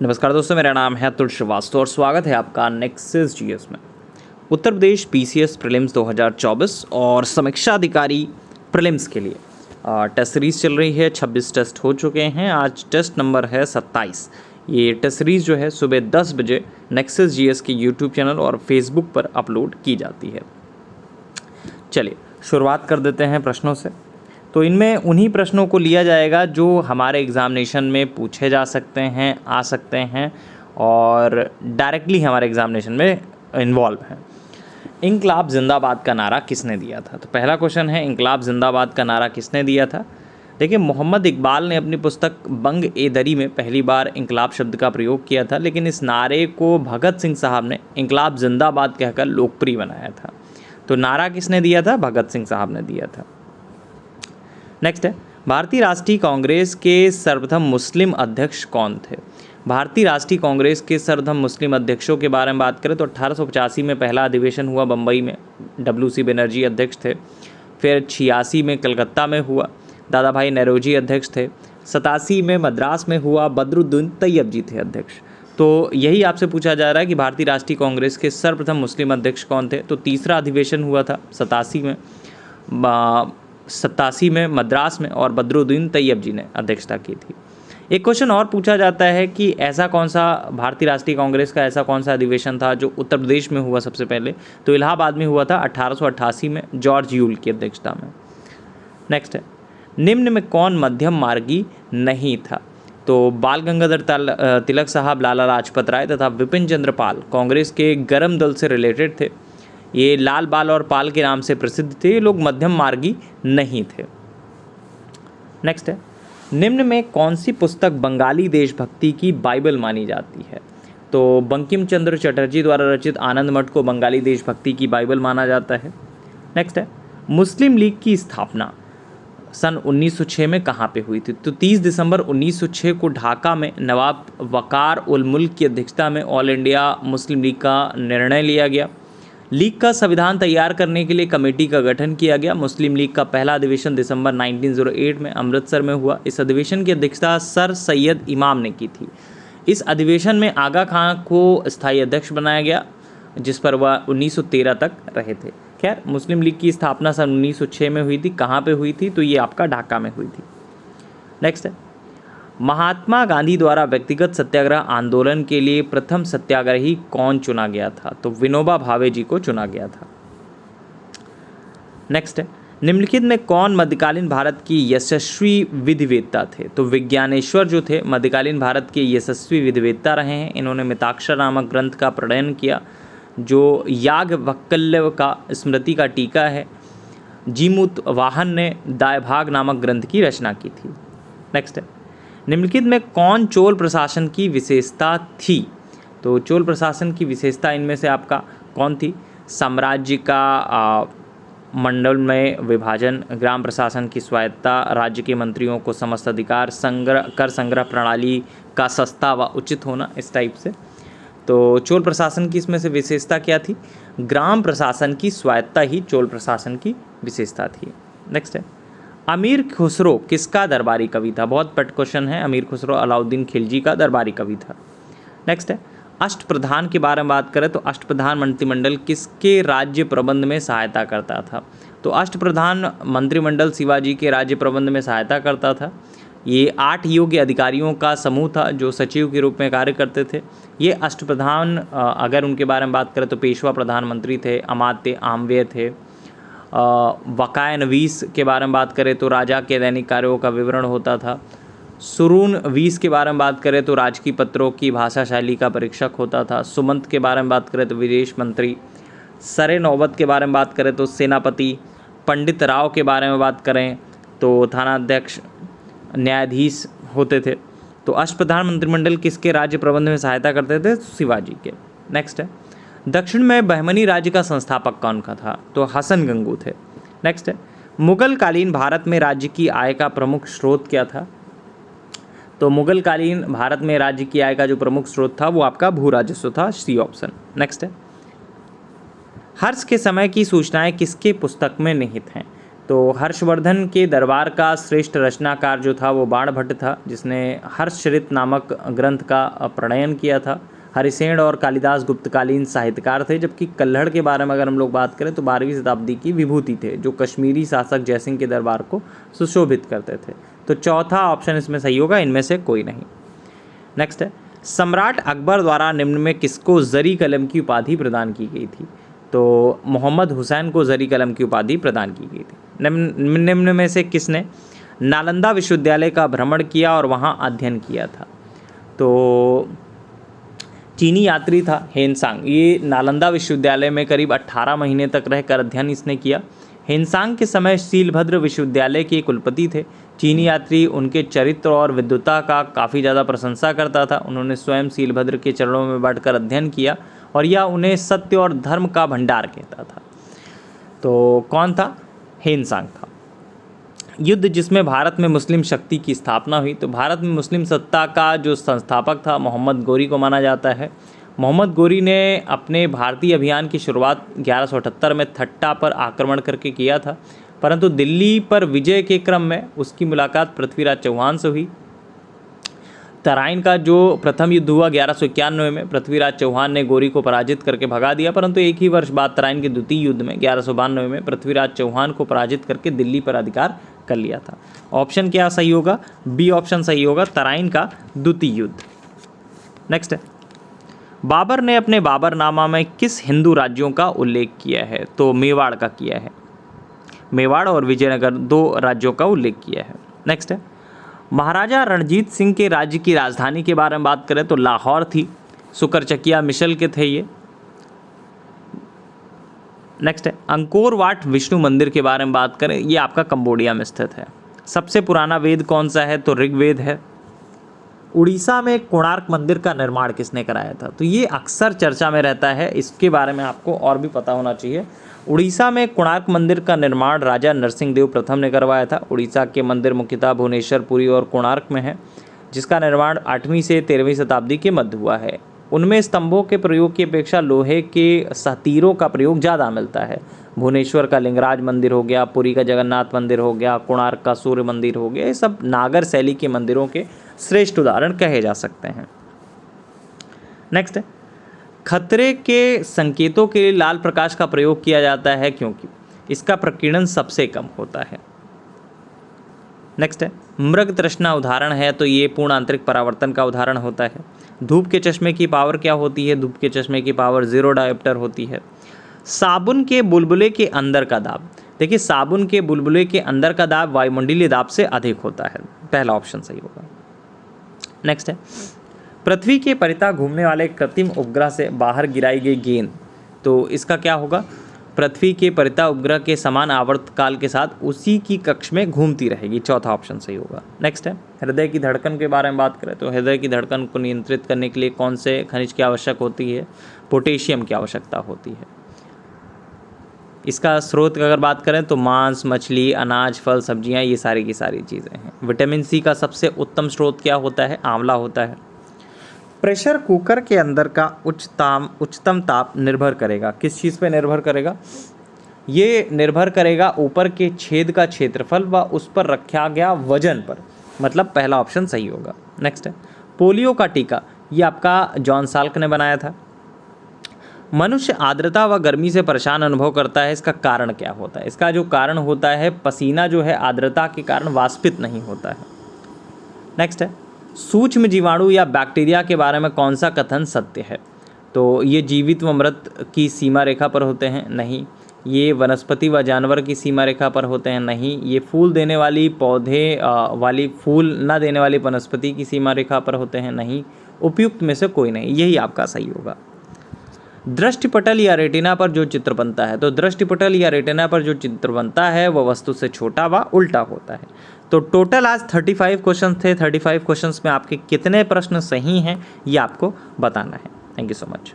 नमस्कार दोस्तों, मेरा नाम है अतुल श्रीवास्तव और स्वागत है आपका नेक्सस जीएस में। उत्तर प्रदेश पीसीएस प्रीलिम्स 2024 और समीक्षा अधिकारी प्रीलिम्स के लिए टेस्ट सीरीज़ चल रही है। 26 टेस्ट हो चुके हैं। आज टेस्ट नंबर है 27। ये टेस्ट सीरीज़ जो है सुबह 10 बजे नेक्सस जीएस के यूट्यूब चैनल और फेसबुक पर अपलोड की जाती है। चलिए शुरुआत कर देते हैं प्रश्नों से। तो इनमें उन्हीं प्रश्नों को लिया जाएगा जो हमारे एग्ज़ामिनेशन में पूछे जा सकते हैं, आ सकते हैं और डायरेक्टली हमारे एग्ज़ामिनेशन में इन्वॉल्व हैं। इंकलाब जिंदाबाद का नारा किसने दिया था? तो पहला क्वेश्चन है, इंकलाब जिंदाबाद का नारा किसने दिया था? देखिए, मोहम्मद इकबाल ने अपनी पुस्तक बंग ए दरी में पहली बार इंकलाब शब्द का प्रयोग किया था, लेकिन इस नारे को भगत सिंह साहब ने इंकलाब जिंदाबाद कहकर लोकप्रिय बनाया था। तो नारा किसने दिया था? भगत सिंह साहब ने दिया था। नेक्स्ट है, भारतीय राष्ट्रीय कांग्रेस के सर्वप्रथम मुस्लिम अध्यक्ष कौन थे? भारतीय राष्ट्रीय कांग्रेस के सर्वप्रथम मुस्लिम अध्यक्षों के बारे में बात करें तो 1885 में पहला अधिवेशन हुआ बम्बई में, WC बनर्जी अध्यक्ष थे। फिर 86 में कलकत्ता में हुआ, दादा भाई नौरोजी अध्यक्ष थे। 87 में मद्रास में हुआ, बदरुद्दीन तैयब जी थे अध्यक्ष। तो यही आपसे पूछा जा रहा है कि भारतीय राष्ट्रीय कांग्रेस के सर्वप्रथम मुस्लिम अध्यक्ष कौन थे? तो तीसरा अधिवेशन हुआ था 87 में मद्रास में और बदरुद्दीन तैयब जी ने अध्यक्षता की थी। एक क्वेश्चन और पूछा जाता है कि ऐसा कौन सा भारतीय राष्ट्रीय कांग्रेस का ऐसा कौन सा अधिवेशन था जो उत्तर प्रदेश में हुआ सबसे पहले? तो इलाहाबाद में हुआ था 1888 में, जॉर्ज यूल की अध्यक्षता में। नेक्स्ट है, निम्न में कौन मध्यम मार्गी नहीं था? तो बाल गंगाधर तिलक साहब, लाला लाजपत राय तथा विपिन चंद्र पाल कांग्रेस के गरम दल से रिलेटेड थे। ये लाल बाल और पाल के नाम से प्रसिद्ध थे। ये लोग मध्यम मार्गी नहीं थे। नेक्स्ट है, निम्न में कौन सी पुस्तक बंगाली देशभक्ति की बाइबल मानी जाती है? तो बंकिम चंद्र चटर्जी द्वारा रचित आनंद मठ को बंगाली देशभक्ति की बाइबल माना जाता है। नेक्स्ट है, मुस्लिम लीग की स्थापना सन 1906 में कहाँ पे हुई थी? तो 30 दिसंबर 1906 को ढाका में नवाब वकार उल मुल्क की अध्यक्षता में ऑल इंडिया मुस्लिम लीग का निर्णय लिया गया। लीग का संविधान तैयार करने के लिए कमेटी का गठन किया गया। मुस्लिम लीग का पहला अधिवेशन दिसंबर 1908 में अमृतसर में हुआ। इस अधिवेशन की अध्यक्षता सर सैयद इमाम ने की थी। इस अधिवेशन में आगा खां को स्थायी अध्यक्ष बनाया गया, जिस पर वह 1913 तक रहे थे। खैर, मुस्लिम लीग की स्थापना सन 1906 में हुई थी। कहाँ पे हुई थी? तो ये आपका ढाका में हुई थी। नेक्स्ट है, महात्मा गांधी द्वारा व्यक्तिगत सत्याग्रह आंदोलन के लिए प्रथम सत्याग्रही कौन चुना गया था? तो विनोबा भावे जी को चुना गया था। नेक्स्ट है, निम्नलिखित में कौन मध्यकालीन भारत की यशस्वी विधिवेत्ता थे? तो विज्ञानेश्वर जो थे मध्यकालीन भारत के यशस्वी विधिवेत्ता रहे हैं। इन्होंने मिताक्षर नामक ग्रंथ का प्रणयन किया, जो याज्ञवल्क्य का स्मृति का टीका है। जीमूत वाहन ने दायभाग नामक ग्रंथ की रचना की थी। नेक्स्ट है, निम्नलिखित में कौन चोल प्रशासन की विशेषता थी? तो चोल प्रशासन की विशेषता इनमें से आपका कौन थी? साम्राज्य का मंडल में विभाजन, ग्राम प्रशासन की स्वायत्ता, राज्य के मंत्रियों को समस्त अधिकार, कर संग्रह प्रणाली का सस्ता व उचित होना, इस टाइप से। तो चोल प्रशासन की इसमें से विशेषता क्या थी? ग्राम प्रशासन की स्वायत्ता ही चोल प्रशासन की विशेषता थी। नेक्स्ट है, अमीर खुसरो किसका दरबारी कवि था? बहुत पेट क्वेश्चन है। अमीर खुसरो अलाउद्दीन खिलजी का दरबारी कवि था। नेक्स्ट है, अष्टप्रधान के बारे में बात करें तो अष्टप्रधान मंत्रिमंडल किसके राज्य प्रबंध में सहायता करता था? तो अष्टप्रधान मंत्रिमंडल शिवाजी के राज्य प्रबंध में सहायता करता था। ये 8 योग्य अधिकारियों का समूह था जो सचिव के रूप में कार्य करते थे। ये अष्टप्रधान, अगर उनके बारे में बात करें तो पेशवा प्रधानमंत्री थे, अमात्य आमव्यय थे। वकाय नवीस के बारे में बात करें तो राजा के दैनिक कार्यों का विवरण होता था। सुरून वीस के बारे में बात करें तो राजकीय पत्रों की भाषा शैली का परीक्षक होता था। सुमंत के बारे में बात करें तो विदेश मंत्री। सरे नौबत के बारे में बात करें तो सेनापति। पंडित राव के बारे में बात करें तो थानाध्यक्ष, न्यायाधीश होते थे। तो अष्टप्रधान मंत्रिमंडल किसके राज्य प्रबंध में सहायता करते थे? शिवाजी के। नेक्स्ट है, दक्षिण में बहमनी राज्य का संस्थापक कौन का था? तो हसन गंगू थे। नेक्स्ट है, मुगल कालीन भारत में राज्य की आय का प्रमुख स्रोत क्या था? तो मुगल कालीन भारत में राज्य की आय का जो प्रमुख स्रोत था वो आपका भू राजस्व था, सी ऑप्शन। नेक्स्ट है, हर्ष के समय की सूचनाएं किसके पुस्तक में निहित हैं? तो हर्षवर्धन के दरबार का श्रेष्ठ रचनाकार जो था वो बाणभट्ट था, जिसने हर्षचरित नामक ग्रंथ का प्रणयन किया था। हरिसेन और कालिदास गुप्तकालीन साहित्यकार थे, जबकि कल्हड़ के बारे में अगर हम लोग बात करें तो 12वीं शताब्दी की विभूति थे, जो कश्मीरी शासक जयसिंह के दरबार को सुशोभित करते थे। तो चौथा ऑप्शन इसमें सही होगा, इनमें से कोई नहीं। नेक्स्ट है, सम्राट अकबर द्वारा निम्न में किसको जरी कलम की उपाधि प्रदान की गई थी? तो मोहम्मद हुसैन को जरी कलम की उपाधि प्रदान की गई थी। निम्न में से किसने नालंदा विश्वविद्यालय का भ्रमण किया और वहाँ अध्ययन किया था? तो चीनी यात्री था हेनसांग। ये नालंदा विश्वविद्यालय में करीब 18 महीने तक रहकर अध्ययन इसने किया। हेनसांग के समय शीलभद्र विश्वविद्यालय के कुलपति थे। चीनी यात्री उनके चरित्र और विद्वता का काफ़ी ज़्यादा प्रशंसा करता था। उन्होंने स्वयं शीलभद्र के चरणों में बैठकर अध्ययन किया और यह उन्हें सत्य और धर्म का भंडार कहता था। तो कौन था? हेनसांग था। युद्ध जिसमें भारत में मुस्लिम शक्ति की स्थापना हुई। तो भारत में मुस्लिम सत्ता का जो संस्थापक था मोहम्मद गोरी को माना जाता है। मोहम्मद गोरी ने अपने भारतीय अभियान की शुरुआत 1178 में ठट्टा पर आक्रमण करके किया था, परंतु दिल्ली पर विजय के क्रम में उसकी मुलाकात पृथ्वीराज चौहान से हुई। तराइन का जो प्रथम युद्ध हुआ 1191 में, पृथ्वीराज चौहान ने गोरी को पराजित करके भगा दिया, परंतु एक ही वर्ष बाद तराइन के द्वितीय युद्ध में 1192 में पृथ्वीराज चौहान को पराजित करके दिल्ली पर अधिकार कर लिया था। ऑप्शन क्या सही होगा? बी ऑप्शन सही होगा, तराइन का द्वितीय युद्ध। नेक्स्ट है, बाबर ने अपने बाबरनामा में किस हिंदू राज्यों का उल्लेख किया है? तो मेवाड़ का किया है। मेवाड़ और विजयनगर 2 राज्यों का उल्लेख किया है। नेक्स्ट है, महाराजा रणजीत सिंह के राज्य की राजधानी के बारे में बात करें तो लाहौर थी। सुकरचकिया मिशल के थे ये। नेक्स्ट है, अंकोर वाट विष्णु मंदिर के बारे में बात करें, ये आपका कंबोडिया में स्थित है। सबसे पुराना वेद कौन सा है? तो ऋग्वेद है। उड़ीसा में कोणार्क मंदिर का निर्माण किसने कराया था? तो ये अक्सर चर्चा में रहता है, इसके बारे में आपको और भी पता होना चाहिए। उड़ीसा में कोणार्क मंदिर का निर्माण राजा नरसिंह देव प्रथम ने करवाया था। उड़ीसा के मंदिर मुख्यतः भुवनेश्वर, पुरी और कोणार्क में है, जिसका निर्माण 8वीं से 13वीं शताब्दी के मध्य हुआ है। उनमें स्तंभों के प्रयोग की अपेक्षा लोहे के सहतीरों का प्रयोग ज़्यादा मिलता है। भुवनेश्वर का लिंगराज मंदिर हो गया, पुरी का जगन्नाथ मंदिर हो गया, कोणार्क का सूर्य मंदिर हो गया, ये सब नागर शैली के मंदिरों के श्रेष्ठ उदाहरण कहे जा सकते हैं। नेक्स्ट है, खतरे के संकेतों के लिए लाल प्रकाश का प्रयोग किया जाता है क्योंकि इसका प्रकीर्णन सबसे कम होता है। नेक्स्ट है, मृग तृष्णा उदाहरण है, तो ये पूर्ण आंतरिक परावर्तन का उदाहरण होता है। धूप के चश्मे की पावर क्या होती है? धूप के चश्मे की पावर 0 डायोप्टर होती है। साबुन के बुलबुले के अंदर का दाब, देखिए साबुन के बुलबुले के अंदर का दाब वायुमंडलीय दाब से अधिक होता है। पहला ऑप्शन सही होगा। नेक्स्ट है, पृथ्वी के परितः घूमने वाले कृत्रिम उपग्रह से बाहर गिराई गई गेंद, तो इसका क्या होगा? पृथ्वी के परितः उपग्रह के समान आवर्तकाल के साथ उसी की कक्ष में घूमती रहेगी। चौथा ऑप्शन सही होगा। नेक्स्ट है, हृदय की धड़कन के बारे में बात करें तो हृदय की धड़कन को नियंत्रित करने के लिए कौन से खनिज की आवश्यक होती है? पोटेशियम की आवश्यकता होती है। इसका स्रोत की अगर बात करें तो मांस, मछली, अनाज, फल, सब्जियां, ये सारी की सारी चीज़ें हैं। विटामिन सी का सबसे उत्तम स्रोत क्या होता है? आंवला होता है। प्रेशर कुकर के अंदर का उच्चतम ताप निर्भर करेगा किस चीज़ पे निर्भर करेगा? ये निर्भर करेगा ऊपर के छेद का क्षेत्रफल व उस पर रखा गया वजन पर, मतलब पहला ऑप्शन सही होगा। नेक्स्ट है, पोलियो का टीका, ये आपका जॉन साल्क ने बनाया था। मनुष्य आर्द्रता व गर्मी से परेशान अनुभव करता है, इसका कारण क्या होता है? इसका जो कारण होता है, पसीना जो है आर्द्रता के कारण वाष्पित नहीं होता है। नेक्स्ट है, सूक्ष्म जीवाणु या बैक्टीरिया के बारे में कौन सा कथन सत्य है? तो ये जीवित व मृत की सीमा रेखा पर होते हैं? नहीं। ये वनस्पति व जानवर की सीमा रेखा पर होते हैं? नहीं। ये फूल देने वाली पौधे वाली फूल न देने वाली वनस्पति की सीमा रेखा पर होते हैं? नहीं। उपयुक्त में से कोई नहीं, यही आपका सही होगा। दृष्टिपटल या रेटिना पर जो चित्र बनता है, तो दृष्टिपटल या रेटिना पर जो चित्र बनता है वह वस्तु से छोटा व उल्टा होता है। तो टोटल आज 35 क्वेश्चन थे। 35 क्वेश्चंस में आपके कितने प्रश्न सही हैं ये आपको बताना है। Thank you so much.